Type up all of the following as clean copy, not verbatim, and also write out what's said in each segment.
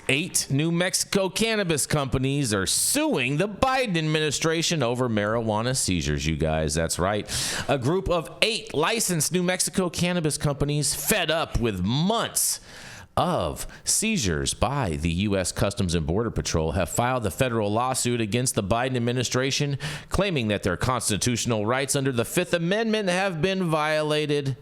8 New Mexico cannabis companies are suing the Biden administration over marijuana seizures, you guys. That's right. A group of 8 licensed New Mexico cannabis companies, fed up with months of seizures by the U.S. Customs and Border Patrol, have filed a federal lawsuit against the Biden administration, claiming that their constitutional rights under the Fifth Amendment have been violated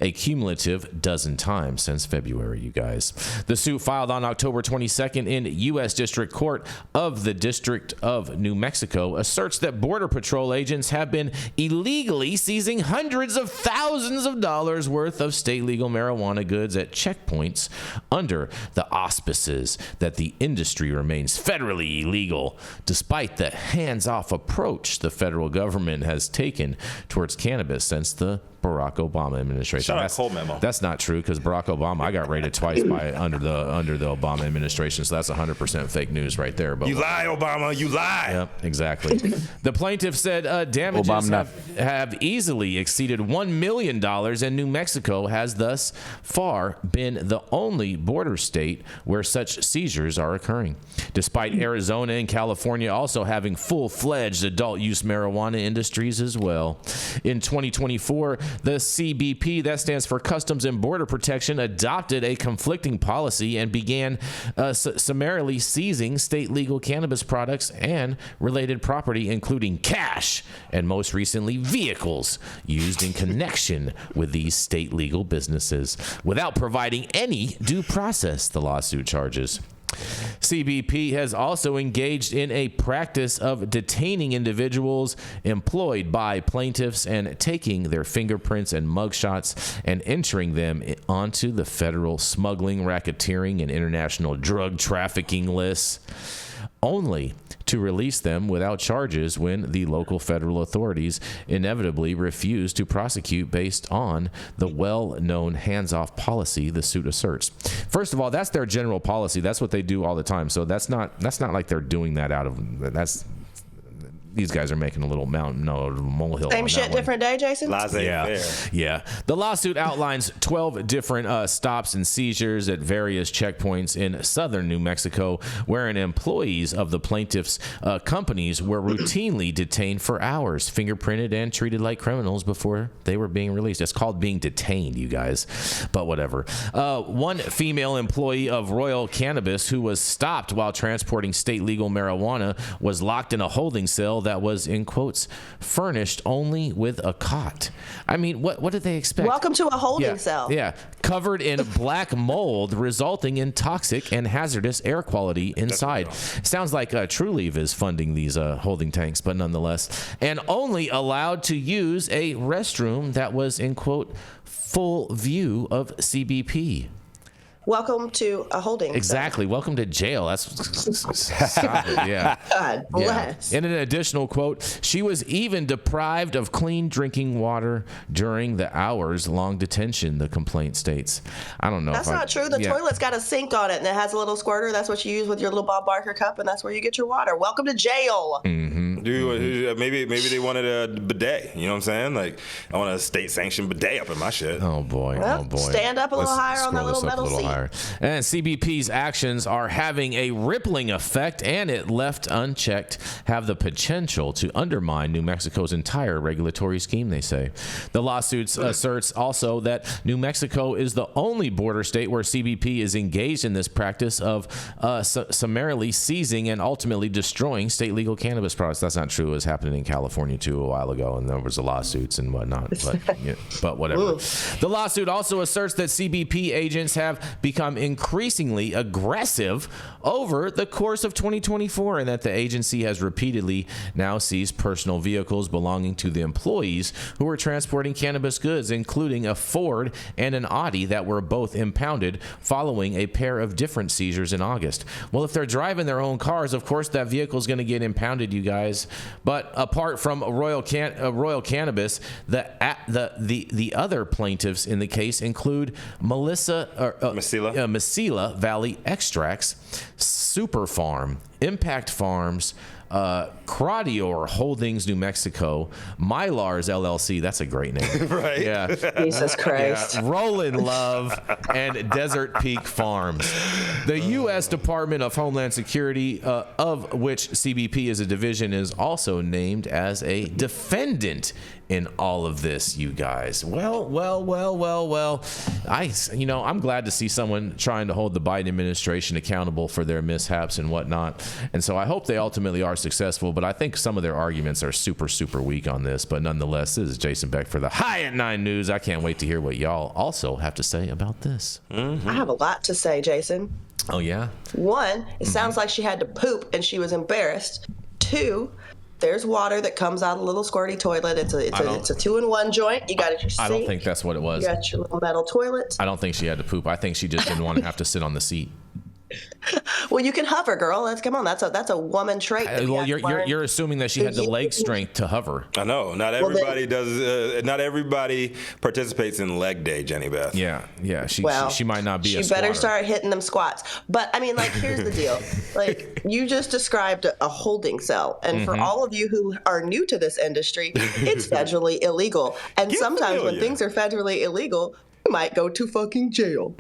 a cumulative dozen times since February, you guys. The suit, filed on October 22nd in U.S. District Court of the District of New Mexico, asserts that Border Patrol agents have been illegally seizing hundreds of thousands of dollars worth of state legal marijuana goods at checkpoints under the auspices that the industry remains federally illegal, despite the hands-off approach the federal government has taken towards cannabis since the Barack Obama administration. Shout out Cold Memo. That's not true, because Barack Obama, I got raided twice by under the Obama administration, so that's 100% fake news right there. But you lie, Obama. You lie. Yep, exactly. The plaintiff said damages have easily exceeded $1 million, and New Mexico has thus far been the only border state where such seizures are occurring, despite Arizona and California also having full-fledged adult-use marijuana industries as well. In 2024, the CBP, that stands for Customs and Border Protection, adopted a conflicting policy and began summarily seizing state legal cannabis products and related property, including cash and most recently vehicles used in connection with these state legal businesses, without providing any due process, the lawsuit charges. CBP has also engaged in a practice of detaining individuals employed by plaintiffs and taking their fingerprints and mugshots and entering them onto the federal smuggling, racketeering, and international drug trafficking lists, only to release them without charges when the local federal authorities inevitably refuse to prosecute based on the well-known hands-off policy the suit asserts. First of all, that's their general policy. That's what they do all the time. So that's not like they're doing that out of these guys are making a little molehill. Same shit, different day, Jason? Yeah. The lawsuit outlines 12 different stops and seizures at various checkpoints in southern New Mexico, wherein employees of the plaintiffs' companies were routinely detained for hours, fingerprinted, and treated like criminals before they were being released. It's called being detained, you guys, but whatever. One female employee of Royal Cannabis who was stopped while transporting state legal marijuana was locked in a holding cell that was, in quotes, furnished only with a cot. I mean, what did they expect? Welcome to a holding cell. Yeah, covered in black mold, resulting in toxic and hazardous air quality inside. Sounds like Trulieve is funding these holding tanks, but nonetheless. And only allowed to use a restroom that was, in quote, full view of CBP. Welcome to a holding. Exactly. cell. Welcome to jail. That's solid. Yeah. God bless. Yeah. In an additional quote, she was even deprived of clean drinking water during the hours-long detention, the complaint states. I don't know. That's not true. The toilet's got a sink on it, and it has a little squirter. That's what you use with your little Bob Barker cup, and that's where you get your water. Welcome to jail. Mm-hmm. Dude, maybe they wanted a bidet. You know what I'm saying? Like, I want a state-sanctioned bidet up in my shit. Oh boy. Well, oh boy. Stand up a little higher on that little metal seat. And CBP's actions are having a rippling effect, and it left unchecked have the potential to undermine New Mexico's entire regulatory scheme, they say. The lawsuit asserts also that New Mexico is the only border state where CBP is engaged in this practice of summarily seizing and ultimately destroying state legal cannabis products. That's not true. It was happening in California too a while ago, and there was lawsuits and whatnot. But whatever. The lawsuit also asserts that CBP agents have become increasingly aggressive over the course of 2024, and that the agency has repeatedly now seized personal vehicles belonging to the employees who were transporting cannabis goods, including a Ford and an Audi that were both impounded following a pair of different seizures in August. Well, if they're driving their own cars, of course that vehicle is going to get impounded, you guys. But apart from Royal Cannabis, the other plaintiffs in the case include Mesilla Valley Extracts, Super Farm, Impact Farms, Cradior Holdings, New Mexico, Mylars LLC. That's a great name. Right. Yeah. Jesus Christ. Yeah. Rollin' Love and Desert Peak Farms. The U.S. Department of Homeland Security, of which CBP is a division, is also named as a defendant in all of this, you guys. Well. I'm glad to see someone trying to hold the Biden administration accountable for their mishaps and whatnot. And so I hope they ultimately are successful, but I think some of their arguments are super, super weak on this. But nonetheless, this is Jason Beck for the High at 9 News. I can't wait to hear what y'all also have to say about this. I have a lot to say, Jason. Oh, yeah? One, it sounds like she had to poop and she was embarrassed. Two, there's water that comes out of a little squirty toilet. It's a 2-in-1 joint. You got it your sink. I don't think that's what it was. You got your little metal toilet. I don't think she had to poop. I think she just didn't want to have to sit on the seat. Well, you can hover, girl. Come on. That's a woman trait. Well, you're assuming that she had the leg strength to hover. I know. Not everybody does. Not everybody participates in leg day, Jenny Beth. Yeah. She might not be. She better start hitting them squats. But I mean, like, here's the deal. Like, you just described a holding cell, and for all of you who are new to this industry, it's federally illegal. And sometimes when things are federally illegal, you might go to fucking jail.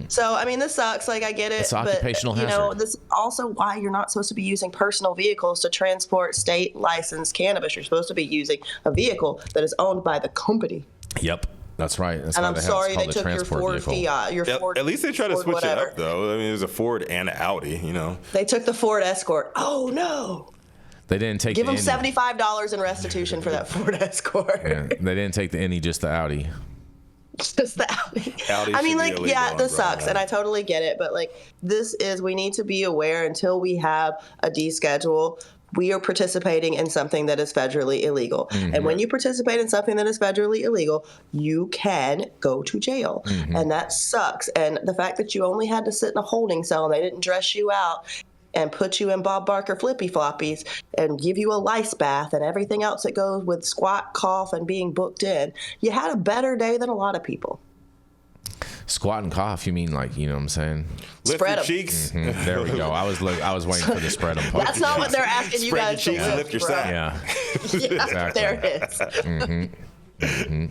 So, I mean, this sucks. Like, I get it. It's occupational hazard. You know, this is also why you're not supposed to be using personal vehicles to transport state licensed cannabis. You're supposed to be using a vehicle that is owned by the company. Yep. That's right. That's and I'm sorry they took your Ford Fiat. Your Ford. At least they try to Ford switch whatever. it up, though. I mean, it was a Ford and an Audi, you know. They took the Ford Escort. Oh, no. They didn't take Give the them $75 in restitution for that Ford Escort. Yeah, they didn't take the Indy, just the Audi. Just the Audi. I mean, like, yeah, this sucks, and I totally get it. But, like, we need to be aware until we have a deschedule. We are participating in something that is federally illegal. And when you participate in something that is federally illegal, you can go to jail. And that sucks. And the fact that you only had to sit in a holding cell and they didn't dress you out and put you in Bob Barker flippy floppies and give you a lice bath and everything else that goes with squat, cough, and being booked in, you had a better day than a lot of people. Squat and cough, you mean, like, you know what I'm saying? Lift Spread your 'em. cheeks. There we go. I was waiting for the spread them part. That's not what they're asking you Spread guys your cheeks to and lift, lift your bro. sack. Yeah. Yeah, Exactly. there it is.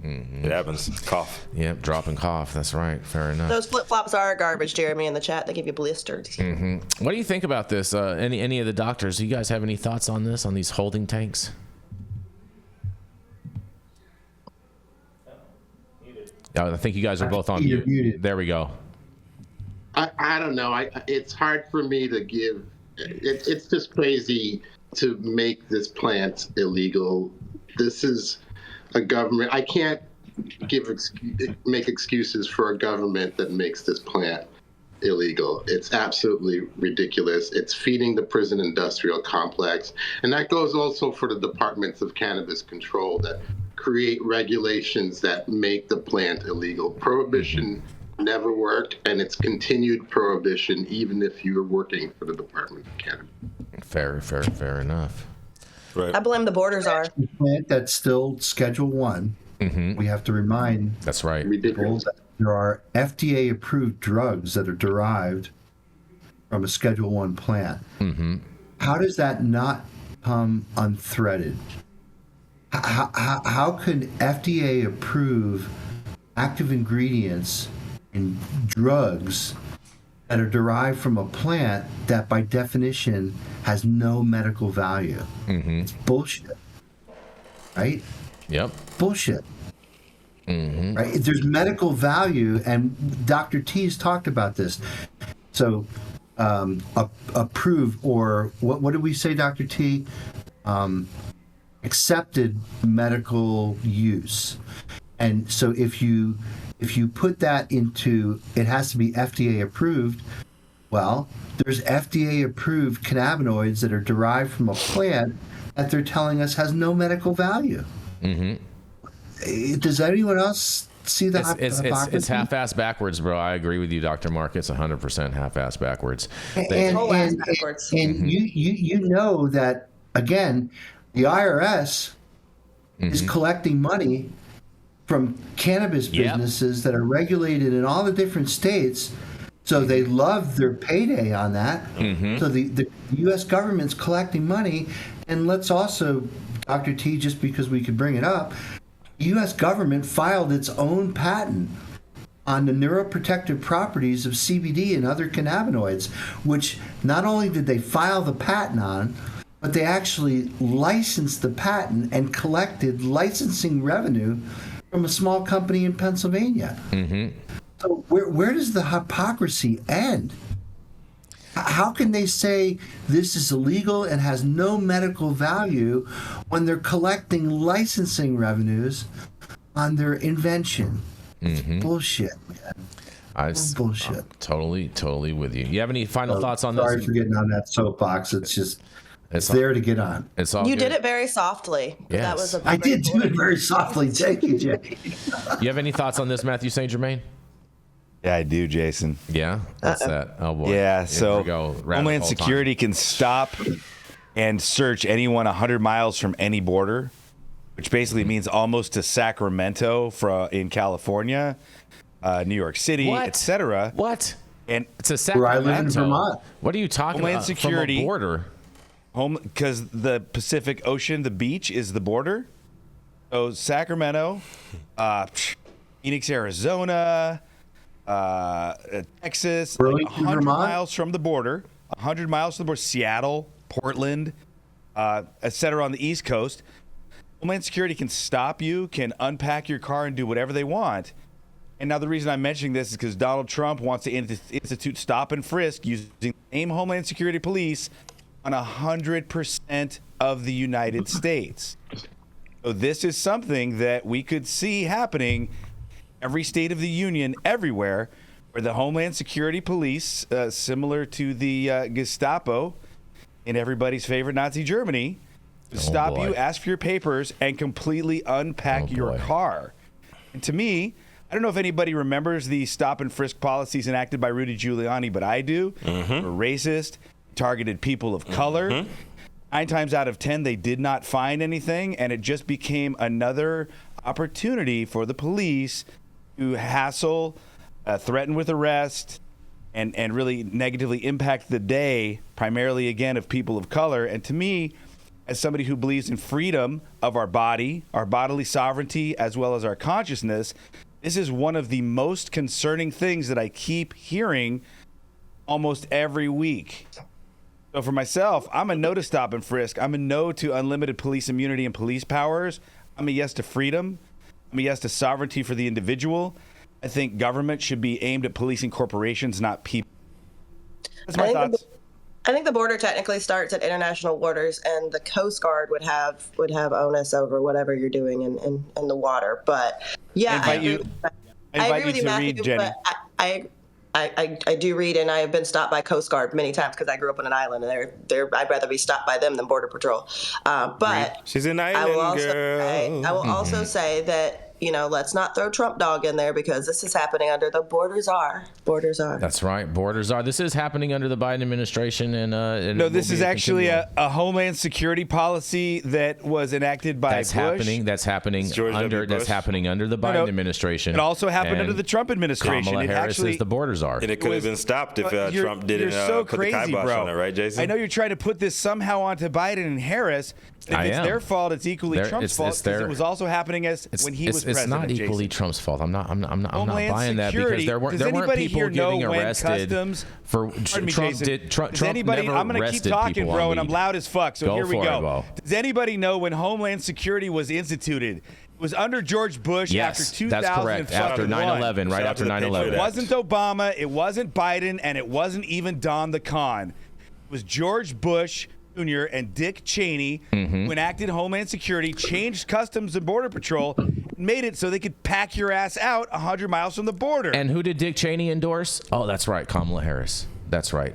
It happens. Cough. Yep, drop and cough. That's right. Fair enough. Those flip-flops are garbage, Jeremy, in the chat. They give you blisters. What do you think about this? Any of the doctors? Do you guys have any thoughts on this, on these holding tanks? I think you guys are both on mute. Muted. There we go. I don't know. It's hard for me to give. It's just crazy to make this plant illegal. This is a government. I can't make excuses for a government that makes this plant illegal. It's absolutely ridiculous. It's feeding the prison industrial complex. And that goes also for the departments of cannabis control that create regulations that make the plant illegal. Prohibition never worked, and it's continued prohibition even if you're working for the Department of Cannabis. Fair enough. Right. I blame the borders are. Plant that's still Schedule 1. We have to remind That's right. people that there are FDA-approved drugs that are derived from a Schedule 1 plant. How does that not come unthreaded? How can FDA approve active ingredients in drugs that are derived from a plant that by definition has no medical value? It's bullshit, right? Yep. Bullshit. Right? There's medical value, and Dr. T's talked about this. So approved, or what did we say, Dr. T? Accepted medical use. And so if you put that into, it has to be FDA approved. Well, there's FDA approved cannabinoids that are derived from a plant that they're telling us has no medical value. Does anyone else see that? It's half-ass backwards, bro. I agree with you, Dr. Mark. It's 100% half-ass backwards. Whole-ass backwards. And you know that, again, the IRS is collecting money from cannabis businesses that are regulated in all the different states. So they love their payday on that. So the U.S. government's collecting money. And let's also, Dr. T, just because we could bring it up, the U.S. government filed its own patent on the neuroprotective properties of CBD and other cannabinoids, which not only did they file the patent on, but they actually licensed the patent and collected licensing revenue from a small company in Pennsylvania. So where does the hypocrisy end? How can they say this is illegal and has no medical value when they're collecting licensing revenues on their invention? Bullshit, man. Bullshit. Totally with you. You have any final thoughts on Sorry this? for getting on that soapbox. It's there to get on. It's all You good. did it very softly. Yes. That was I did do it very softly. Thank you, Jay. You have any thoughts on this, Mathieu St. Germain? Yeah, I do, Jason. Yeah? What's that? Oh, boy. Yeah, Here so we go. Rabbit Homeland hole time. Security can stop and search anyone 100 miles from any border, which basically means almost to Sacramento in California, New York City, What? etc. What? And It's a Where I Sacramento. live in Vermont. What are you talking Homeland about? Security. From a border. because the Pacific Ocean, the beach, is the border. So Sacramento, Phoenix, Arizona, Texas, like Burlington, 100 Vermont? miles from the border. 100 miles from the border. Seattle, Portland, etc. on the East Coast. Homeland Security can stop you, can unpack your car and do whatever they want. And now the reason I'm mentioning this is because Donald Trump wants to institute stop and frisk using the same Homeland Security police on 100% of the United States. So this is something that we could see happening every state of the union, everywhere, where the Homeland Security police, similar to the Gestapo in everybody's favorite Nazi Germany, stop boy. you, ask for your papers, and completely unpack your boy. car. And to me, I don't know if anybody remembers the stop and frisk policies enacted by Rudy Giuliani, but I do. Were racist, targeted people of color. 9 times out of 10, they did not find anything, and it just became another opportunity for the police to hassle, threaten with arrest, and really negatively impact the day, primarily, again, of people of color. And to me, as somebody who believes in freedom of our body, our bodily sovereignty, as well as our consciousness, this is one of the most concerning things that I keep hearing almost every week. So for myself, I'm a no to stop and frisk. I'm a no to unlimited police immunity and police powers. I'm a yes to freedom. I'm a yes to sovereignty for the individual. I think government should be aimed at policing corporations, not people. That's my thoughts. I think the border technically starts at international waters, and the Coast Guard would have onus over whatever you're doing in the water. But yeah, I invite you to read, Jenny. But I do read, and I have been stopped by Coast Guard many times because I grew up on an island, and I'd rather be stopped by them than Border Patrol. But she's an island girl. I will also say that, let's not throw Trump dog in there, because this is happening under the borders are. That's right. Borders are. This is happening under the Biden administration. No, this is actually a Homeland Security policy that was enacted by Bush. That's happening under the Biden administration. It also happened under the Trump administration. Kamala Harris says the borders are. And it could have been stopped if Trump didn't so put crazy, the kibosh bro. on it, right, Jason? I know you're trying to put this somehow onto Biden and Harris. If it's their fault, it's equally Trump's fault, because it was also happening when he was president. It's not equally Jason. Trump's fault. I'm not buying that, Security, because there weren't people getting arrested for Trump. Does anybody? Never I'm going to keep arrested talking, people bro, on and I'm weed. loud as fuck. So here we for go. it, Bo. Does anybody know when Homeland Security was instituted? It was under George Bush after 2001. That's correct. After 9/11, right after 9/11. It wasn't Obama, it wasn't Biden, and it wasn't even Don the Con. It was George Bush Jr. and Dick Cheney who enacted Homeland Security, changed Customs and Border Patrol, and made it so they could pack your ass out 100 miles from the border. And who did Dick Cheney endorse? Oh, that's right, Kamala Harris. That's right.